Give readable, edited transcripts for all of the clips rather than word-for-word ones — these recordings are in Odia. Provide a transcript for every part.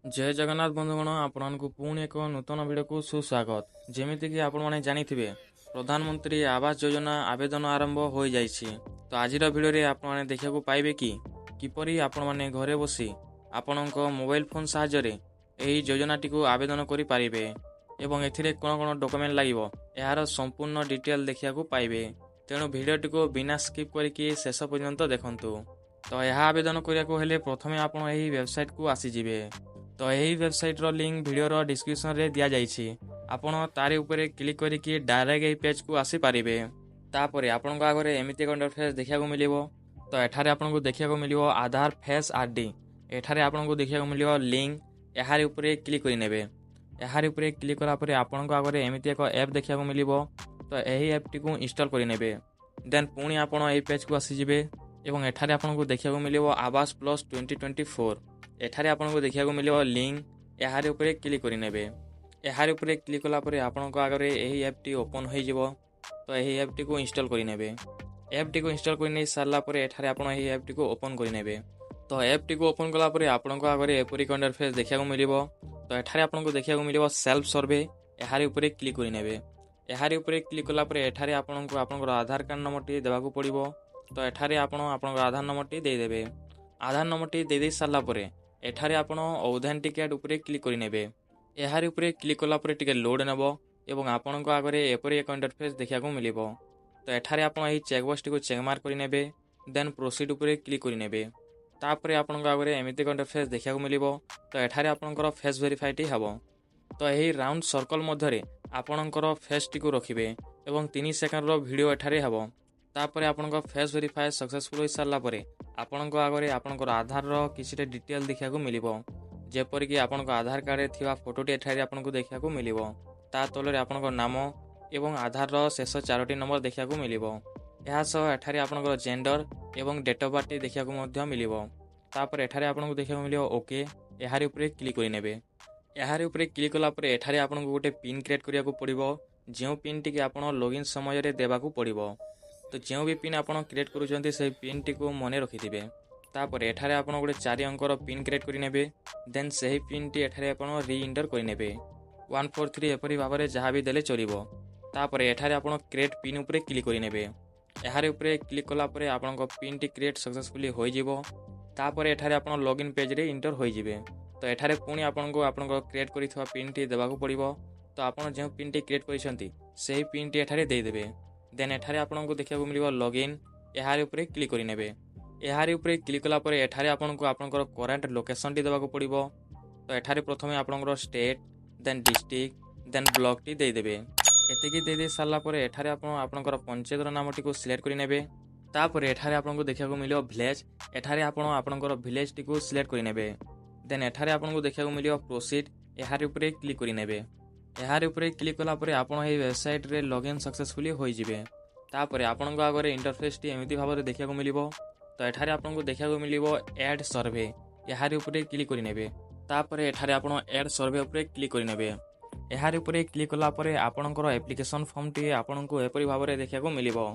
जय जगन्नाथ बंधुगण आपको पुणी एक नूतन भिडियो को सुस्वागत। जमीक आपण जानिथिबे प्रधानमंत्री आवास योजना आवेदन आरंभ हो जाइछि। तो आज भिडियो आपने देखा पाइबे कि किपरि आपण माने घरे बसी आपणको मोबाइल फोन साहाय्य यही योजनाटी को आवेदन करि पारिबे एवं एथिरे कोन कोन डॉक्यूमेंट लागिवो यार संपूर्ण डिटेल देखा पाइबे। तेणु भिडियोटी को बिना स्किप करके शेष पर्यंत देखंतु। तो यह आवेदन करने हेले प्रथमे आपण एही वेबसाइट को आसीजिबे। तो यही वेबसाइट रो लिंक वीडियो डिस्क्रिप्शन रे दिया जाइछि। आपण तारे ऊपर क्लिक करके डायरेक्ट यही पेज को आसी पारिबे। तापरे आपण को आगरे एमिति एक इंटरफेस देखा को मिलिवो। तो एठारे आपण को देखा को मिलिवो आधार फेस आरडी। एठारे आपण को देखा को मिलिवो लिंक एहारे ऊपर क्लिक करि नेबे। एहारे ऊपर क्लिक करा परे आपण को आगरे एमिति एक ऐप देखा को मिलिवो। तो यही ऐप टी को इंस्टॉल करि नेबे। देन पुणी आपण एही पेज को आसी जिवे एवं एठारे आपण को देखा को मिलिवो आवास प्लस 2024। एठारे आपको देखा मिले लिंक यार ऊपर क्लिक करेंगे। यार ऊपर क्लिक कला आपण आगे यही ऐप टी ओपन हो। तो यही ऐप टी को इंस्टॉल करेंगे। ऐप टी को इंस्टॉल कर सारापर एठारे आपण यही ऐप टी को ओपन करेंगे। तो ऐप टी को ओपन कला आपण आगे एपरी इंटरफेस देखा मिले। तो एठारे आपको देखा मिले सेल्फ सर्वे यार ऊपर क्लिक करेंगे। यार ऊपर क्लिक कला एठारे आपको आपन आधार कार्ड नंबर टी देवाक पड़ो। तो एठारे आपण आधार नंबर टी देदेवे। आधार नंबर टी दे सारापर एठारे आपण ऑथेंटिकेट ऊपर क्लिक करेंगे। यार ऊपर क्लिक कला टिके लोड नेब एवं आपण आगे एपरी एक इंटरफेस देखा मिले। तो एठारे आपण यही चेकबॉक्स टी को चेकमार्क करेंगे। देन प्रोसीड ऊपर क्लिक करेंगे। तापर आपण आगे एमती एक इंटरफेस देखा मिले। तो एठारे आपणकर फेस वेरीफाई टी हेबो। तो यही राउंड सर्कल मध्य आपणकर फेस टी को रखिबे एवं 3 सेकंड रो वीडियो एठारे हेबो। तापर आपणकर फेस वेरीफाई सक्सेसफुल हो सारा पर आपणको आगे आपणकर आधार रो किसी डिटेल देखा मिलिबो। जेपरिक आपणको आधार कार्ड थिवा फोटोटी एठारे आपणको देखा मिलिबो। ता तलरे आपणको नाम एवं आधार रो शेष 4टी नंबर देखा मिलिबो। एहा सह एठारे आपणकर जेंडर एवं डेट ऑफ बर्थ देखा मध्य मिलिबो। तापर एठारे आपणको देखा मिलिबो ओके। यार ऊपर क्लिक करिनेबे। यार ऊपर क्लिक कला पर एठारे आपणको गोटे पिन क्रिएट करिया को पड़िबो। जो पिन टी आपण लॉगिन समय रे देबाकू पड़िबो। तो जो भी पिन आप क्रिएट करुँच से पिन टी को मन रखिथे। तापर एठारे आपण गोटे 4 अंकर पिन क्रिएट करेंगे। देन से ही पिन टी एठारे आपण री इंटर करेंगे 143 एपरी भाव में जहाँ भी देले चलिबो। तापर एठारे आपण क्रिएट पिन ऊपर क्लिक करेंगे। यार ऊपर क्लिक कला परे आपण पिन टी क्रिएट सक्सेसफुली हो जिवो। तापर एठारे आपण लॉगिन पेज रे इंटर हो जिवे। तो एठारे पुणी आपण क्रिएट करिथवा पिन टी देबाकू पड़िबो। तो आपण जो पिन टी क्रिएट करिसंती सेही पिन टी एठारे दे देबे। देन एठारे आपको देखा मिले लॉगिन। यार ऊपर क्लिक करेंगे। यार ऊपर क्लिक कला पर एठारे आपको आपनकर करेंट लोकेशन टी देबाकू पड़िबो। तो एठारे प्रथमे आपनकर state then district then block टी दे देबे। एतिकी दे सारा पर एठारे आपनकर पंचायतर नाम टी को सिलेक्ट करेंगे। तापर एठारे आपको देखा मिले विलेज। एठारे आपनकर विलेज टी को सिलेक्ट करेंगे। देन एठारे आपको देखा मिले प्रोसीड। यार ऊपर क्लिक करेंगे। यार ऊपर क्लिक कला पर आपण एही वेबसाइट रे लॉगिन सक्सेसफुली हो जिवे। तापर आपण आगे इंटरफेस टी एमती भाव में देखा मिलिबो। तो एठारे आपको देखा मिलिबो ऐड सर्वे। यार ऊपर क्लिक करेंगे। तापर एठारे आपण ऐड सर्वे ऊपर क्लिक करेंगे। यार ऊपर क्लिक कला पर आपणकर एप्लिकेशन फॉर्म टी आपको एपरी भाव में देखा मिलिबो।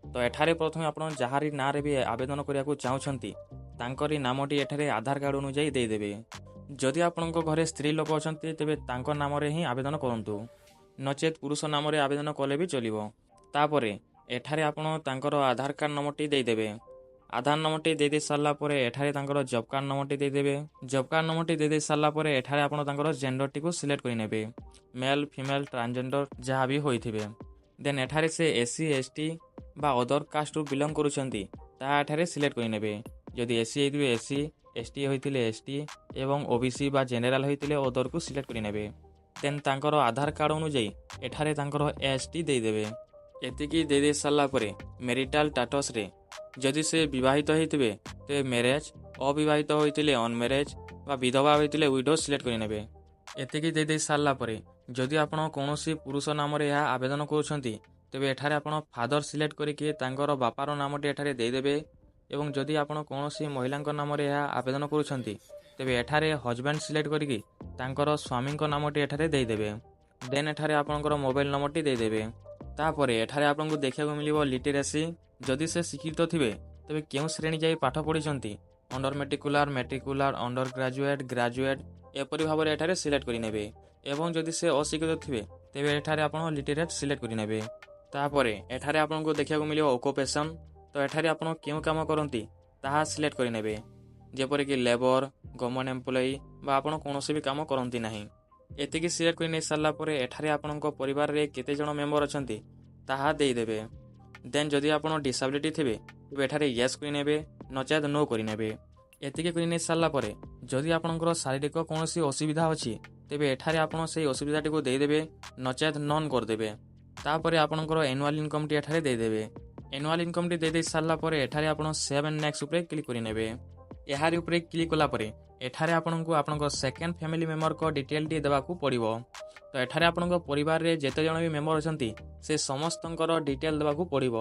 तो एठारे प्रथमे आपण जहारी ना रे भी आवेदन करिया को चाहुछंती तांकरी नामटी एठारे आधार कार्ड अनुसार दे देबे। जदि आपणको घरे स्त्री लोक अछंती तेबे तांको नाम रे ही आवेदन करंतु। नचेत पुरुष नाम रे आवेदन कले भी चलिबो। तापरे एठारे आपण तांकर आधार कार्ड नंबर टी दे देबे। आधार नंबर टी दे सारा पर एठारे तांकर जॉब कार्ड नंबर टी दे देबे। जॉब कार्ड नंबर टी दे सारा पर एठारे आपण तांकर जेंडर टी को सिलेक्ट करि नेबे। मेल फीमेल ट्रांसजेंडर जहाँ भी होइथिबे। देन एठारे से एससी एसटी बा अदर कास्ट रु बिलोंग करूछंती ता एठारे सिलेक्ट करि नेबे। जदि एससी हेतिबे एससी एसटी होइतिले एसटी एवं ओबीसी बा जेनेराल होइतिले अदर को सिलेक्ट करि नेबे। देन तांकर आधार कार्ड अनुसार एठारे तांकर एसटी दे देबे। एतिकी दे सारा पर मेरिटाल स्टेटस रे जदि से विवाहित होइतिबे ते मैरेज अविवाहित होइतिले अनमैरेज बा विधवा होइतिले विडो सिलेक्ट करि नेबे। एतिकी दे सारा पर जदि आपण कोनोसी पुरुष नाम रे यह आवेदन करूछंती तेबे एठारे आपण फादर सिलेक्ट करिके तांकर बापार नामटी एठारे दे देबे। एवं जदि आपण कोनोसी महिलांक नाम रे यह आवेदन करूछंती तेबे एठारे हजबैंड सिलेक्ट करिके तांकर स्वामींक नामटी एठारे दे देबे। देन एठारे आपणकर मोबाइल नंबरटी दे देबे। तापर एठारे आपनको देखा मिलिबो लिटरेसी। जदि से शिक्षित थिबे तेबे केउ श्रेणी जाई पाठ पढिसंती अंडर मेट्रिकुलर मेट्रिकुलर अंडर ग्रेजुएट ग्रेजुएट ଏପରି ଭାବରେ ଏଠାରେ ସିଲେକ୍ଟ କରିନେବେ ଏବଂ ଯଦି ସେ ଅଶିକ୍ଷିତ ଥିବେ ତେବେ ଏଠାରେ ଆପଣ ଲିଟରେଟ୍ ସିଲେକ୍ଟ କରିନେବେ। ତାପରେ ଏଠାରେ ଆପଣଙ୍କୁ ଦେଖିବାକୁ ମିଳିବ ଓକୁପେସନ୍। ତ ଏଠାରେ ଆପଣ କେଉଁ କାମ କରନ୍ତି ତାହା ସିଲେକ୍ଟ କରିନେବେ, ଯେପରିକି ଲେବର, ଗଭର୍ଣ୍ଣମେଣ୍ଟ ଏମ୍ପ୍ଲୟି ବା ଆପଣ କୌଣସି ବି କାମ କରନ୍ତି ନାହିଁ। ଏତିକି ସିଲେକ୍ଟ କରି ନେଇ ସାରିଲା ପରେ ଏଠାରେ ଆପଣଙ୍କ ପରିବାରରେ କେତେ ଜଣ ମେମ୍ବର ଅଛନ୍ତି ତାହା ଦେଇଦେବେ। ଦେନ୍ ଯଦି ଆପଣ ଡିସାବିଲିଟି ଥିବେ ତେବେ ଏଠାରେ ୟେସ୍ କରିନେବେ, ନଚେତ୍ ନୋ କରିନେବେ। ଏତିକି କରି ନେଇ ସାରିଲା ପରେ ଯଦି ଆପଣଙ୍କର ଶାରୀରିକ କୌଣସି ଅସୁବିଧା ଅଛି ତେବେ ଏଠାରେ ଆପଣ ସେହି ଅସୁବିଧାଟିକୁ ଦେଇଦେବେ, ନଚେତ୍ ନନ୍ କରିଦେବେ। ତାପରେ ଆପଣଙ୍କର ଆନୁଆଲ୍ ଇନକମ୍ଟି ଏଠାରେ ଦେଇଦେବେ। ଆନୁଆଲ୍ ଇନକମ୍ଟି ଦେଇଦେଇ ସାରିଲା ପରେ ଏଠାରେ ଆପଣ ସେଭ୍ ଆଣ୍ଡ ନେକ୍ସଟ ଉପରେ କ୍ଲିକ୍ କରିନେବେ। ଏହାରି ଉପରେ କ୍ଲିକ୍ କଲା ପରେ ଏଠାରେ ଆପଣଙ୍କୁ ଆପଣଙ୍କ ସେକେଣ୍ଡ ଫ୍ୟାମିଲି ମେମ୍ବରଙ୍କ ଡିଟେଲଟି ଦେବାକୁ ପଡ଼ିବ। ତ ଏଠାରେ ଆପଣଙ୍କ ପରିବାରରେ ଯେତେ ଜଣ ବି ମେମ୍ବର ଅଛନ୍ତି ସେ ସମସ୍ତଙ୍କର ଡିଟେଲ ଦେବାକୁ ପଡ଼ିବ।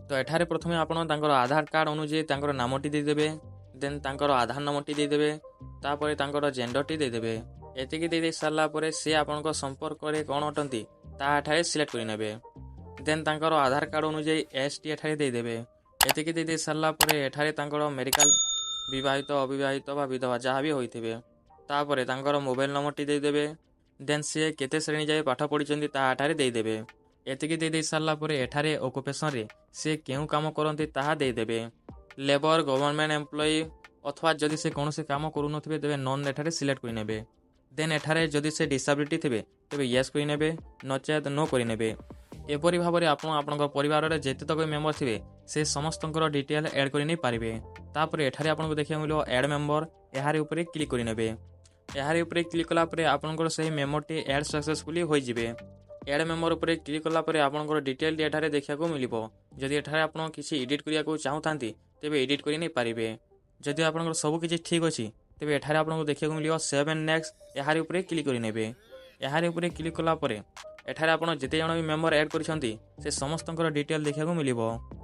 ତ ଏଠାରେ ପ୍ରଥମେ ଆପଣ ତାଙ୍କର ଆଧାର କାର୍ଡ଼ ଅନୁଯାୟୀ ତାଙ୍କର ନାମଟି ଦେଇଦେବେ, ଦେନ୍ ତାଙ୍କର ଆଧାର ନମ୍ବରଟି ଦେଇଦେବେ, ତାପରେ ତାଙ୍କର ଜେଣ୍ଡରଟି ଦେଇଦେବେ। ଏତିକି ଦେଇ ସାରିଲା ପରେ ସେ ଆପଣଙ୍କ ସମ୍ପର୍କରେ କ'ଣ ଅଟନ୍ତି ତାହା ଏଠାରେ ସିଲେକ୍ଟ କରିନେବେ। ଦେନ୍ ତାଙ୍କର ଆଧାର କାର୍ଡ଼ ଅନୁଯାୟୀ ଏଜ୍ଟି ଏଠାରେ ଦେଇଦେବେ। ଏତିକି ଦେଇ ସାରିଲା ପରେ ଏଠାରେ ତାଙ୍କର ମେଡ଼ିକାଲ, ବିବାହିତ, ଅବିବାହିତ ବା ବିଧବା ଯାହା ବି ହୋଇଥିବେ, ତାପରେ ତାଙ୍କର ମୋବାଇଲ ନମ୍ବରଟି ଦେଇଦେବେ। ଦେନ୍ ସିଏ କେତେ ଶ୍ରେଣୀ ଯାଏ ପାଠ ପଢ଼ିଛନ୍ତି ତାହା ଏଠାରେ ଦେଇଦେବେ। ଏତିକି ଦେଇ ସାରିଲା ପରେ ଏଠାରେ ଓକୁପେସନରେ ସେ କେଉଁ କାମ କରନ୍ତି ତାହା ଦେଇଦେବେ। ଲେବର, ଗଭର୍ଣ୍ଣମେଣ୍ଟ ଏମ୍ପ୍ଲୟି ଅଥବା ଯଦି ସେ କୌଣସି କାମ କରୁନଥିବେ ତେବେ ନନ୍ ଏଠାରେ ସିଲେକ୍ଟ କରିନେବେ। ଦେନ୍ ଏଠାରେ ଯଦି ସେ ଡିସାବିଲିଟି ଥିବେ ତେବେ ୟେସ୍ କରିନେବେ, ନଚେତ୍ ନୋ କରିନେବେ। ଏପରି ଭାବରେ ଆପଣ ଆପଣଙ୍କ ପରିବାରରେ ଯେତେତକ ମେମ୍ବର ଥିବେ ସେ ସମସ୍ତଙ୍କର ଡିଟେଲ ଆଡ଼୍ କରି ନେଇ ପାରିବେ। ତାପରେ ଏଠାରେ ଆପଣଙ୍କୁ ଦେଖିବାକୁ ମିଳିବ ଆଡ୍ ମେମ୍ବର, ଏହାରି ଉପରେ କ୍ଲିକ୍ କରିନେବେ। ଏହାରି ଉପରେ କ୍ଲିକ୍ କଲା ପରେ ଆପଣଙ୍କର ସେହି ମେମ୍ବରଟି ଆଡ୍ ସକ୍ସେସଫୁଲି ହୋଇଯିବେ। ଆଡ୍ ମେମ୍ବର ଉପରେ କ୍ଲିକ୍ କଲା ପରେ ଆପଣଙ୍କର ଡିଟେଲଟି ଏଠାରେ ଦେଖିବାକୁ ମିଳିବ। ଯଦି ଏଠାରେ ଆପଣ କିଛି ଏଡିଟ୍ କରିବାକୁ ଚାହୁଁଥାନ୍ତି ତେବେ ଏଡିଟ୍ କରି ନେଇ ପାରିବେ। ଯଦି ଆପଣଙ୍କର ସବୁ କିଛି ଠିକ୍ ଅଛି ତେବେ ଏଠାରେ ଆପଣଙ୍କୁ ଦେଖିବାକୁ ମିଳିବ ସେଭ୍ ଆଣ୍ଡ ନେକ୍ସଟ, ଏହାରି ଉପରେ କ୍ଲିକ୍ କରିନେବେ। ଏହାରି ଉପରେ କ୍ଲିକ୍ କଲା ପରେ ଏଠାରେ ଆପଣ ଯେତେ ଜଣ ବି ମେମ୍ବର ଆଡ୍ କରିଛନ୍ତି ସେ ସମସ୍ତଙ୍କର ଡିଟେଲ ଦେଖିବାକୁ ମିଳିବ।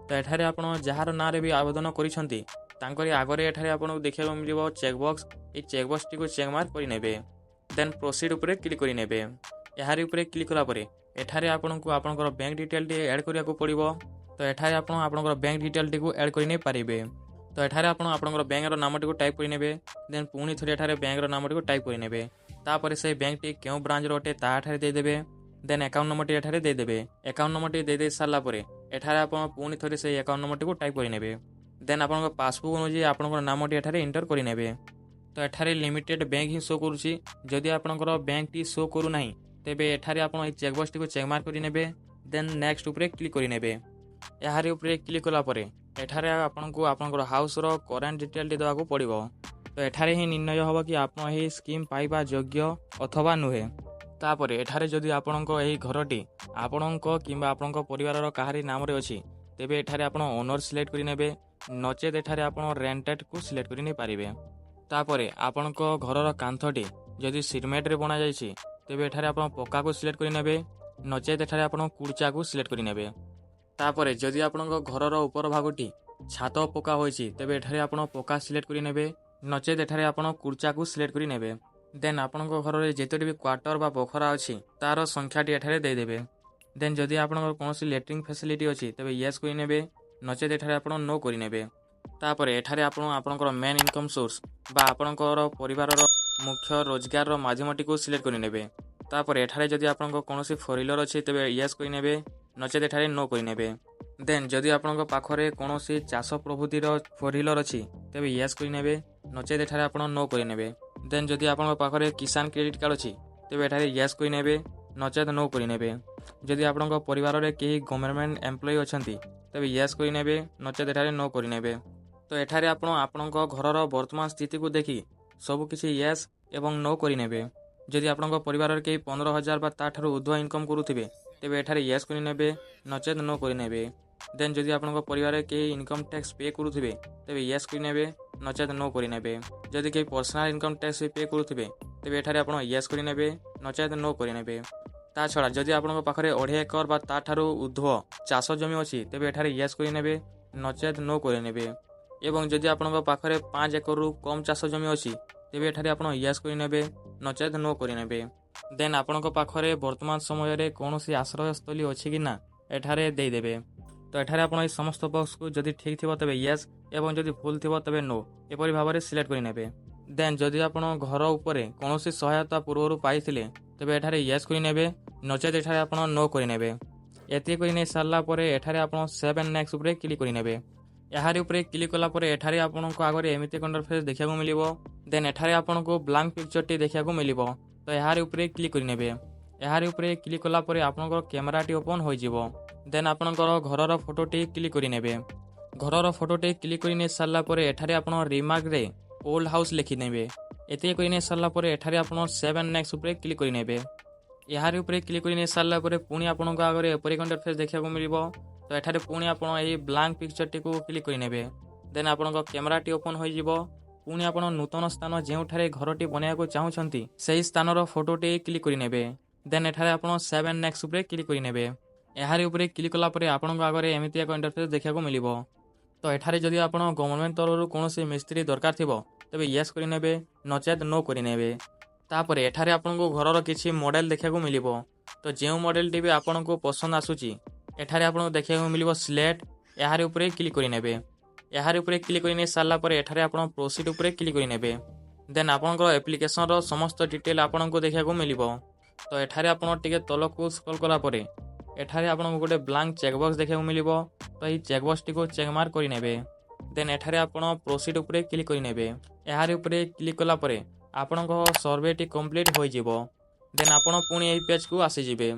ତ ଏଠାରେ ଆପଣ ଯାହାର ନାଁରେ ବି ଆବେଦନ କରିଛନ୍ତି ତାଙ୍କରି ଆଗରେ ଏଠାରେ ଆପଣଙ୍କୁ ଦେଖିବାକୁ ମିଳିବ ଚେକବକ୍ସ। ଏହି ଚେକବକ୍ସଟିକୁ ଚେକ୍ ମାର୍କ କରିନେବେ। ଦେନ୍ ପ୍ରୋସିଡ୍ ଉପରେ କ୍ଲିକ୍ କରିନେବେ। ଏହାରି ଉପରେ କ୍ଲିକ୍ କଲା ପରେ ଏଠାରେ ଆପଣଙ୍କୁ ଆପଣଙ୍କର ବ୍ୟାଙ୍କ ଡିଟେଲଟି ଆଡ଼୍ କରିବାକୁ ପଡ଼ିବ। ତ ଏଠାରେ ଆପଣ ଆପଣଙ୍କର ବ୍ୟାଙ୍କ ଡିଟେଲଟିକୁ ଆଡ଼୍ କରି ନେଇ ପାରିବେ। ତ ଏଠାରେ ଆପଣ ଆପଣଙ୍କର ବ୍ୟାଙ୍କର ନାମଟିକୁ ଟାଇପ୍ କରିନେବେ। ଦେନ୍ ପୁଣି ଥରେ ଏଠାରେ ବ୍ୟାଙ୍କର ନାମଟିକୁ ଟାଇପ୍ କରିନେବେ। ତାପରେ ସେହି ବ୍ୟାଙ୍କଟି କେଉଁ ବ୍ରାଞ୍ଚର ଅଟେ ତାହା ଏଠାରେ ଦେଇଦେବେ। ଦେନ୍ ଆକାଉଣ୍ଟ ନମ୍ବରଟି ଏଠାରେ ଦେଇଦେବେ। ଆକାଉଣ୍ଟ ନମ୍ବରଟି ଦେଇ ସାରିଲା ପରେ ଏଠାରେ ଆପଣ ପୁଣି ଥରେ ସେହି ଆକାଉଣ୍ଟ ନମ୍ବରଟିକୁ ଟାଇପ୍ କରିନେବେ। ଦେନ୍ ଆପଣଙ୍କ ପାସବୁକ୍ ଅନୁଯାୟୀ ଆପଣଙ୍କର ନାମଟି ଏଠାରେ ଏଣ୍ଟର କରିନେବେ। ତ ଏଠାରେ ଲିମିଟେଡ୍ ବ୍ୟାଙ୍କ ହିଁ ଶୋ କରୁଛି। ଯଦି ଆପଣଙ୍କର ବ୍ୟାଙ୍କଟି ଶୋ କରୁନାହିଁ ତେବେ ଏଠାରେ ଆପଣ ଏହି ଚେକବକ୍ସଟିକୁ ଚେକ୍ ମାର୍କ କରିନେବେ। ଦେନ୍ ନେକ୍ସଟ ଉପରେ କ୍ଲିକ୍ କରିନେବେ। ଏହାରି ଉପରେ କ୍ଲିକ୍ କଲା ପରେ ଏଠାରେ ଆପଣଙ୍କୁ ଆପଣଙ୍କର ହାଉସର କରେଣ୍ଟ ଡିଟେଲଟି ଦେବାକୁ ପଡ଼ିବ। ତ ଏଠାରେ ହିଁ ନିର୍ଣ୍ଣୟ ହେବ କି ଆପଣ ଏହି ସ୍କିମ୍ ପାଇବା ଯୋଗ୍ୟ ଅଥବା ନୁହେଁ। ତାପରେ ଏଠାରେ ଯଦି ଆପଣଙ୍କ ଏହି ଘରଟି ଆପଣଙ୍କ କିମ୍ବା ଆପଣଙ୍କ ପରିବାରର କାହାରି ନାମରେ ଅଛି ତେବେ ଏଠାରେ ଆପଣ ଓନର ସିଲେକ୍ଟ କରିନେବେ, ନଚେତ୍ ଏଠାରେ ଆପଣ ରେଣ୍ଟେଡ୍କୁ ସିଲେକ୍ଟ କରି ନେଇପାରିବେ। ତାପରେ ଆପଣଙ୍କ ଘରର କାନ୍ଥଟି ଯଦି ସିମେଣ୍ଟରେ ବଣାଯାଇଛି ତେବେ ଏଠାରେ ଆପଣ ପକ୍କାକୁ ସିଲେକ୍ଟ କରିନେବେ, ନଚେତ୍ ଏଠାରେ ଆପଣ କୁର୍ଚାକୁ ସିଲେକ୍ଟ କରିନେବେ। ତାପରେ ଯଦି ଆପଣଙ୍କ ଘରର ଉପର ଭାଗଟି ଛାତ ପକ୍କା ହୋଇଛି ତେବେ ଏଠାରେ ଆପଣ ପକ୍କା ସିଲେକ୍ଟ କରିନେବେ, ନଚେତ୍ ଏଠାରେ ଆପଣ କୁର୍ଚାକୁ ସିଲେକ୍ଟ କରି ନେବେ। ଦେନ୍ ଆପଣଙ୍କ ଘରରେ ଯେତୋଟି ବି କ୍ୱାର୍ଟର ବା ବଖରା ଅଛି ତାର ସଂଖ୍ୟାଟି ଏଠାରେ ଦେଇଦେବେ। ଦେନ୍ ଯଦି ଆପଣଙ୍କର କୌଣସି ଲେଟ୍ରିନ୍ ଫ୍ୟାସିଲିଟି ଅଛି ତେବେ ୟେସ୍ କରିନେବେ, ନଚେତ୍ ଏଠାରେ ଆପଣ ନୋ କରିନେବେ। ତାପରେ ଏଠାରେ ଆପଣ ଆପଣଙ୍କର ମେନ୍ ଇନକମ୍ ସୋର୍ସ ବା ଆପଣଙ୍କର ପରିବାରର ମୁଖ୍ୟ ରୋଜଗାରର ମାଧ୍ୟମଟିକୁ ସିଲେକ୍ଟ କରିନେବେ। ତାପରେ ଏଠାରେ ଯଦି ଆପଣଙ୍କ କୌଣସି ଫୋର୍ ହ୍ୱିଲର ଅଛି ତେବେ ୟେସ୍ କରିନେବେ, ନଚେତ୍ ଏଠାରେ ନୋ କରିନେବେ। ଦେନ୍ ଯଦି ଆପଣଙ୍କ ପାଖରେ କୌଣସି ଚାଷ ପ୍ରଭୃତିର ଫୋର୍ ହ୍ୱିଲର ଅଛି ତେବେ ୟେସ୍ କରିନେବେ, ନଚେତ୍ ଏଠାରେ ଆପଣ ନୋ କରିନେବେ। ଦେନ୍ ଯଦି ଆପଣଙ୍କ ପାଖରେ କିଷାନ କ୍ରେଡ଼ିଟ୍ କାର୍ଡ଼ ଅଛି ତେବେ ଏଠାରେ ୟେସ୍ କରିନେବେ, ନଚେତ୍ ନୋ କରିନେବେ। ଯଦି ଆପଣଙ୍କ ପରିବାରରେ କେହି ଗଭର୍ଣ୍ଣମେଣ୍ଟ ଏମ୍ପ୍ଲୟି ଅଛନ୍ତି ତେବେ ୟେସ୍ କରିନେବେ, ନଚେତ୍ ଏଠାରେ ନୋ କରିନେବେ। ତ ଏଠାରେ ଆପଣ ଆପଣଙ୍କ ଘରର ବର୍ତ୍ତମାନ ସ୍ଥିତିକୁ ଦେଖି ସବୁକିଛି ୟେସ୍ ଏବଂ ନୋ କରିନେବେ। ଯଦି ଆପଣଙ୍କ ପରିବାରରେ କେହି 15,000 ବା ତାଠାରୁ ଉର୍ଦ୍ଧ୍ୱ ଇନକମ୍ କରୁଥିବେ ତେବେ ଏଠାରେ ୟେସ୍ କରିନେବେ, ନଚେତ୍ ନୋ କରିନେବେ। ଦେନ୍ ଯଦି ଆପଣଙ୍କ ପରିବାରରେ କେହି ଇନକମ୍ ଟ୍ୟାକ୍ସ ପେ କରୁଥିବେ ତେବେ ୟେସ୍ କରିନେବେ, ନଚେତ୍ ନୋ କରିନେବେ। ଯଦି କେହି ପର୍ସନାଲ ଇନକମ୍ ଟ୍ୟାକ୍ସ ପେ କରୁଥିବେ ତେବେ ଏଠାରେ ଆପଣ ୟେସ୍ କରିନେବେ, ନଚେତ୍ ନୋ କରିନେବେ। ତା ଛଡ଼ା ଯଦି ଆପଣଙ୍କ ପାଖରେ 2.5 ଏକର ବା ତାଠାରୁ ଉର୍ଦ୍ଧ୍ୱ ଚାଷ ଜମି ଅଛି ତେବେ ଏଠାରେ ୟେସ୍ କରିନେବେ, ନଚେତ୍ ନୋ କରିନେବେ। ଏବଂ ଯଦି ଆପଣଙ୍କ ପାଖରେ 5 ଏକରରୁ କମ୍ ଚାଷ ଜମି ଅଛି ତେବେ ଏଠାରେ ଆପଣ ୟେସ୍ କରିନେବେ, ନଚେତ୍ ନୋ କରିନେବେ। ଦେନ୍ ଆପଣଙ୍କ ପାଖରେ ବର୍ତ୍ତମାନ ସମୟରେ କୌଣସି ଆଶ୍ରୟସ୍ଥଳୀ ଅଛି କି ନା ଏଠାରେ ଦେଇଦେବେ। ତ ଏଠାରେ ଆପଣ ଏହି ସମସ୍ତ ବକ୍ସକୁ ଯଦି ଠିକ୍ ଥିବ ତେବେ ୟେସ୍ ଏବଂ ଯଦି ଭୁଲ ଥିବ ତେବେ ନୋ ଏପରି ଭାବରେ ସିଲେକ୍ଟ କରିନେବେ। ଦେନ୍ ଯଦି ଆପଣ ଘର ଉପରେ କୌଣସି ସହାୟତା ପୂର୍ବରୁ ପାଇଥିଲେ ତେବେ ଏଠାରେ ୟେସ୍ କରିନେବେ, ନଚେତ୍ ଏଠାରେ ଆପଣ ନୋ କରିନେବେ। ଏତିକି କରି ନେଇ ସାରିଲା ପରେ ଏଠାରେ ଆପଣ ସେଭ୍ ଆଣ୍ଡ ନେକ୍ସଟ ଉପରେ କ୍ଲିକ୍ କରିନେବେ। ଏହାରି ଉପରେ କ୍ଲିକ୍ କଲା ପରେ ଏଠାରେ ଆପଣଙ୍କ ଆଗରେ ଏମିତି ଏକ ଇଣ୍ଟରଫେସ୍ ଦେଖିବାକୁ ମିଳିବ। ଦେନ୍ ଏଠାରେ ଆପଣଙ୍କୁ ବ୍ଲାଙ୍କ ପିକ୍ଚରଟି ଦେଖିବାକୁ ମିଳିବ। ତ ଏହାରି ଉପରେ କ୍ଲିକ୍ କରିନେବେ। ଏହାରି ଉପରେ କ୍ଲିକ୍ କଲା ପରେ ଆପଣଙ୍କର କ୍ୟାମେରାଟି ଓପନ୍ ହୋଇଯିବ। ଦେନ୍ ଆପଣଙ୍କର ଘରର ଫଟୋଟି କ୍ଲିକ୍ କରିନେବେ। ଘରର ଫଟୋଟି କ୍ଲିକ୍ କରି ନେଇ ସାରିଲା ପରେ ଏଠାରେ ଆପଣ ରିମାର୍କରେ ଓଲ୍ଡ ହାଉସ୍ ଲେଖିନେବେ। ଏତିକି କରି ନେଇ ସାରିଲା ପରେ ଏଠାରେ ଆପଣ ସେଭ୍ ଆଣ୍ଡ ନେକ୍ସଟ ଉପରେ କ୍ଲିକ୍ କରିନେବେ। ଏହାରି ଉପରେ କ୍ଲିକ୍ କରି ନେଇ ସାରିଲା ପରେ ପୁଣି ଆପଣଙ୍କ ଆଗରେ ଏପରି ଏକ ଇଣ୍ଟରଫେସ୍ ଦେଖିବାକୁ ମିଳିବ। ତ ଏଠାରେ ପୁଣି ଆପଣ ଏହି ବ୍ଲାଙ୍କ ପିକ୍ଚରଟିକୁ କ୍ଲିକ୍ କରିନେବେ। ଦେନ୍ ଆପଣଙ୍କ କ୍ୟାମେରାଟି ଓପନ୍ ହୋଇଯିବ। ପୁଣି ଆପଣ ନୂତନ ସ୍ଥାନ ଯେଉଁଠାରେ ଘରଟି ବନାଇବାକୁ ଚାହୁଁଛନ୍ତି ସେହି ସ୍ଥାନର ଫଟୋଟି କ୍ଲିକ୍ କରିନେବେ। ଦେନ୍ ଏଠାରେ ଆପଣ ସେଭ୍ ଆଣ୍ଡ ନେକ୍ସଟ ଉପରେ କ୍ଲିକ୍ କରିନେବେ। ଏହାରି ଉପରେ କ୍ଲିକ୍ କଲା ପରେ ଆପଣଙ୍କ ଆଗରେ ଏମିତି ଏକ ଇଣ୍ଟରଫେସ୍ ଦେଖିବାକୁ ମିଳିବ। ତ ଏଠାରେ ଯଦି ଆପଣ ଗଭର୍ଣ୍ଣମେଣ୍ଟ ତରଫରୁ କୌଣସି ମିସ୍ତ୍ରୀ ଦରକାର ଥିବ ତେବେ ୟେସ୍ କରିନେବେ, ନଚେତ୍ ନୋ କରିନେବେ। ତାପରେ ଏଠାରେ ଆପଣଙ୍କୁ ଘରର କିଛି ମଡେଲ ଦେଖିବାକୁ ମିଳିବ। ତ ଯେଉଁ ମଡେଲଟି ବି ଆପଣଙ୍କୁ ପସନ୍ଦ ଆସୁଛି ଏଠାରେ ଆପଣଙ୍କୁ ଦେଖିବାକୁ ମିଳିବ ସିଲେକ୍ଟ। ଏହାରି ଉପରେ କ୍ଲିକ୍ କରିନେବେ। ଏହାରି ଉପରେ କ୍ଲିକ୍ କରି ନେଇ ସାରିଲା ପରେ ଏଠାରେ ଆପଣ ପ୍ରୋସିଡ୍ ଉପରେ କ୍ଲିକ୍ କରିନେବେ। ଦେନ୍ ଆପଣଙ୍କର ଆପ୍ଲିକେସନର ସମସ୍ତ ଡିଟେଲ୍ ଆପଣଙ୍କୁ ଦେଖିବାକୁ ମିଳିବ। ତ ଏଠାରେ ଆପଣ ଟିକେ ତଳକୁ ସ୍କ୍ରୋଲ୍ କଲା ପରେ ଏଠାରେ ଆପଣଙ୍କୁ ଗୋଟେ ବ୍ଲାଙ୍କ ଚେକବକ୍ସ ଦେଖିବାକୁ ମିଳିବ। ତ ଏହି ଚେକବକ୍ସଟିକୁ ଚେକ୍ ମାର୍କ କରିନେବେ। ଦେନ୍ ଏଠାରେ ଆପଣ ପ୍ରୋସିଡ୍ ଉପରେ କ୍ଲିକ୍ କରିନେବେ। ଏହାରି ଉପରେ କ୍ଲିକ୍ କଲା ପରେ ଆପଣଙ୍କ ସର୍ଭେଟି କମ୍ପ୍ଲିଟ୍ ହୋଇଯିବ। ଦେନ୍ ଆପଣ ପୁଣି ଏହି ପେଜକୁ ଆସିଯିବେ।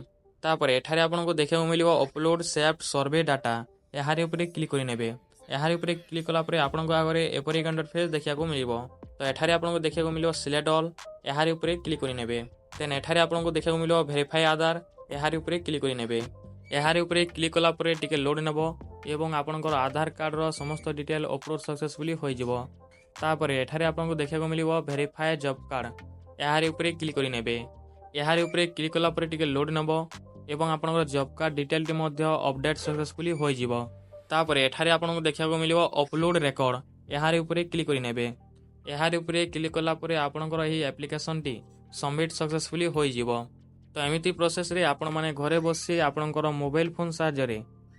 ତାପରେ ଏଠାରେ ଆପଣଙ୍କୁ ଦେଖିବାକୁ ମିଳିବ ଅପଲୋଡ଼ ସେଭ୍ଡ ସର୍ଭେ ଡାଟା। ଏହାରି ଉପରେ କ୍ଲିକ୍ କରିନେବେ। ଏହାରି ଉପରେ କ୍ଲିକ୍ କଲା ପରେ ଆପଣଙ୍କ ଆଗରେ ଏପରି ଏକ ଇଣ୍ଟରଫେସ୍ ଦେଖିବାକୁ ମିଳିବ। ତ ଏଠାରେ ଆପଣଙ୍କୁ ଦେଖିବାକୁ ମିଳିବ ସିଲେକ୍ଟ ଅଲ୍। ଏହାରି ଉପରେ କ୍ଲିକ୍ କରିନେବେ। ଦେନ୍ ଏଠାରେ ଆପଣଙ୍କୁ ଦେଖିବାକୁ ମିଳିବ ଭେରିଫାଏ ଆଧାର। ଏହାରି ଉପରେ କ୍ଲିକ୍ କରିନେବେ। ଏହାରି ଉପରେ କ୍ଲିକ୍ କଲା ପରେ ଟିକେ ଲୋଡ୍ ନେବ ଏବଂ ଆପଣଙ୍କର ଆଧାର କାର୍ଡ଼ର ସମସ୍ତ ଡିଟେଲ୍ ଅପଲୋଡ଼ ସକ୍ସେସଫୁଲି ହୋଇଯିବ। ତାପରେ ଏଠାରେ ଆପଣଙ୍କୁ ଦେଖିବାକୁ ମିଳିବ ଭେରିଫାଏ ଜବ୍ କାର୍ଡ଼। ଏହାରି ଉପରେ କ୍ଲିକ୍ କରିନେବେ। ଏହାରି ଉପରେ କ୍ଲିକ୍ କଲା ପରେ ଟିକେ ଲୋଡ୍ ନେବ ଏବଂ ଆପଣଙ୍କର ଜବ୍ କାର୍ଡ଼ ଡିଟେଲଟି ମଧ୍ୟ ଅପଡେଟ୍ ସକ୍ସେସଫୁଲି ହୋଇଯିବ। ତାପରେ ଏଠାରେ ଆପଣଙ୍କୁ ଦେଖିବାକୁ ମିଳିବ ଅପଲୋଡ଼ ରେକର୍ଡ଼। ଏହାରି ଉପରେ କ୍ଲିକ୍ କରିନେବେ। ଏହାରି ଉପରେ କ୍ଲିକ୍ କଲା ପରେ ଆପଣଙ୍କର ଏହି ଆପ୍ଲିକେସନଟି ସବମିଟ୍ ସକ୍ସେସଫୁଲି ହୋଇଯିବ। ତ ଏମିତି ପ୍ରୋସେସରେ ଆପଣମାନେ ଘରେ ବସି ଆପଣଙ୍କର ମୋବାଇଲ ଫୋନ୍ ସାହାଯ୍ୟରେ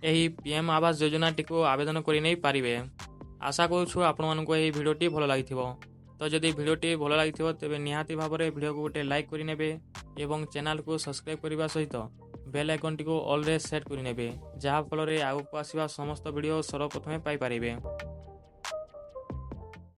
ଏହି PM ଆବାସ ଯୋଜନାଟିକୁ ଆବେଦନ କରିନେଇ ପାରିବେ। ଆଶା କରୁଛୁ ଆପଣମାନଙ୍କୁ ଏହି ଭିଡ଼ିଓଟି ଭଲ ଲାଗିଥିବ। ତ ଯଦି ଭିଡ଼ିଓଟି ଭଲ ଲାଗିଥିବ ତେବେ ନିହାତି ଭାବରେ ଭିଡ଼ିଓକୁ ଗୋଟେ ଲାଇକ୍ କରିନେବେ ଏବଂ ଚ୍ୟାନେଲକୁ ସବସ୍କ୍ରାଇବ୍ କରିବା ସହିତ ବେଲ୍ ଆଇକନ୍ଟିକୁ ଅଲ୍ରେ ସେଟ୍ କରିନେବେ, ଯାହାଫଳରେ ଆଗକୁ ଆସିବା ସମସ୍ତ ଭିଡ଼ିଓ ସର୍ବପ୍ରଥମେ ପାଇପାରିବେ।